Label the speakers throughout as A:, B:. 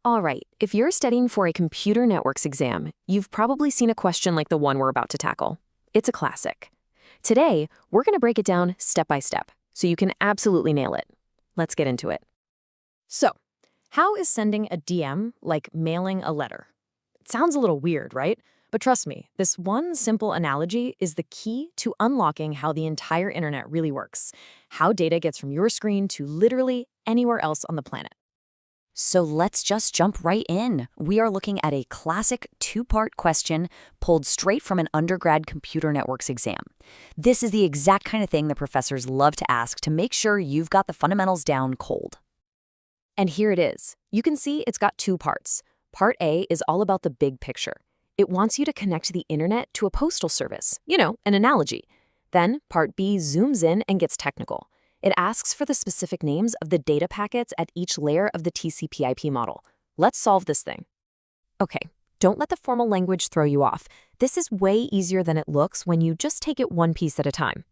A: All right, if you're studying for a computer networks exam, you've probably seen a question like the one we're about to tackle. It's a classic. Today, we're going to break it down step by step so you can absolutely nail it. Let's get into it. So, how is sending a DM like mailing a letter? It sounds a little weird, right? But trust me, this one simple analogy is the key to unlocking how the entire internet really works, how data gets from your screen to literally anywhere else on the planet.
B: So let's just jump right in. We are looking at a classic two-part question pulled straight from an undergrad computer networks exam. This is the exact kind of thing the professors love to ask to make sure you've got the fundamentals down cold.
A: And here it is. You can see it's got two parts. Part A is all about the big picture. It wants you to connect the internet to a postal service, an analogy. Then Part B zooms in and gets technical. It asks for the specific names of the data packets at each layer of the TCP/IP model. Let's solve this thing. Okay, don't let the formal language throw you off. This is way easier than it looks when you just take it one piece at a time.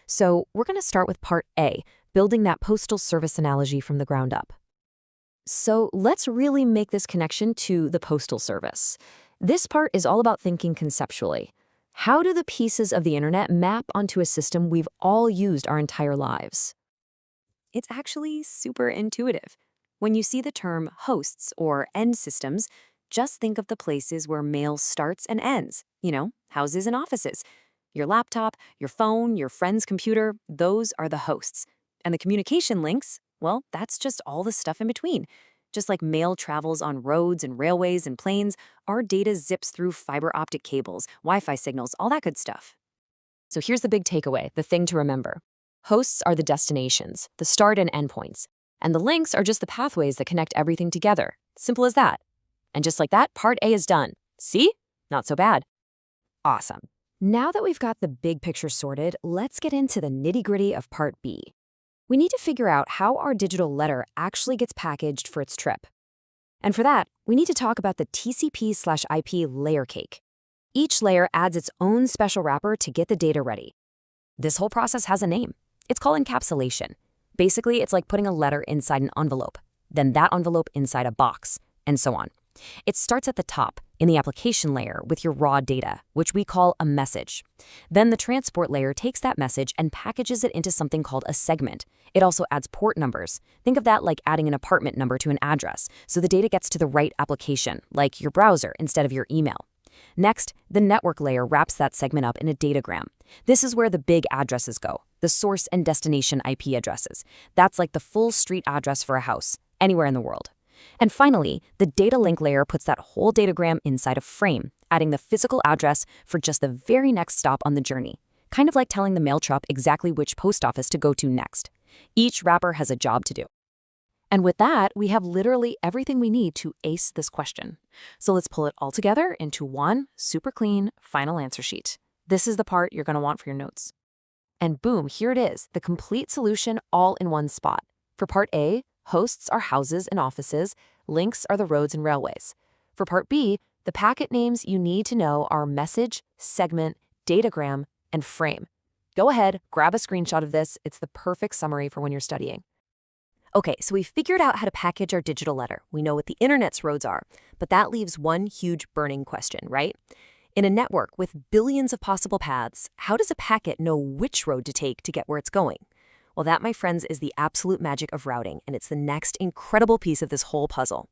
A: So we're going to start with Part A, building that postal service analogy from the ground up. So let's really make this connection to the postal service. This part is all about thinking conceptually. How do the pieces of the internet map onto a system we've all used our entire lives? It's actually super intuitive. When you see the term hosts or end systems, just think of the places where mail starts and ends. Houses and offices. Your laptop, your phone, your friend's computer, those are the hosts. And the communication links, well, that's just all the stuff in between. Just like mail travels on roads and railways and planes, our data zips through fiber optic cables, Wi-Fi signals, all that good stuff. So here's the big takeaway, the thing to remember. Hosts are the destinations, the start and end points, and the links are just the pathways that connect everything together. Simple as that. And just like that, Part A is done. See? Not so bad. Awesome. Now that we've got the big picture sorted, let's get into the nitty-gritty of Part B. We need to figure out how our digital letter actually gets packaged for its trip. And for that, we need to talk about the TCP/IP layer cake. Each layer adds its own special wrapper to get the data ready. This whole process has a name. It's called encapsulation. Basically, it's like putting a letter inside an envelope, then that envelope inside a box, and so on. It starts at the top, in the application layer, with your raw data, which we call a message. Then the transport layer takes that message and packages it into something called a segment. It also adds port numbers. Think of that like adding an apartment number to an address, so the data gets to the right application, like your browser instead of your email. Next, the network layer wraps that segment up in a datagram. This is where the big addresses go, the source and destination IP addresses. That's like the full street address for a house, anywhere in the world. And finally, the data link layer puts that whole datagram inside a frame, adding the physical address for just the very next stop on the journey. Kind of like telling the mail truck exactly which post office to go to next. Each wrapper has a job to do. And with that, we have literally everything we need to ace this question. So let's pull it all together into one super clean final answer sheet. This is the part you're going to want for your notes. And boom, here it is, the complete solution all in one spot. For Part A, hosts are houses and offices, links are the roads and railways. For Part B, the packet names you need to know are message, segment, datagram, and frame. Go ahead, grab a screenshot of this. It's the perfect summary for when you're studying. Okay, so we figured out how to package our digital letter. We know what the internet's roads are, but that leaves one huge burning question, right? In a network with billions of possible paths, how does a packet know which road to take to get where it's going? Well, that, my friends, is the absolute magic of routing, and it's the next incredible piece of this whole puzzle.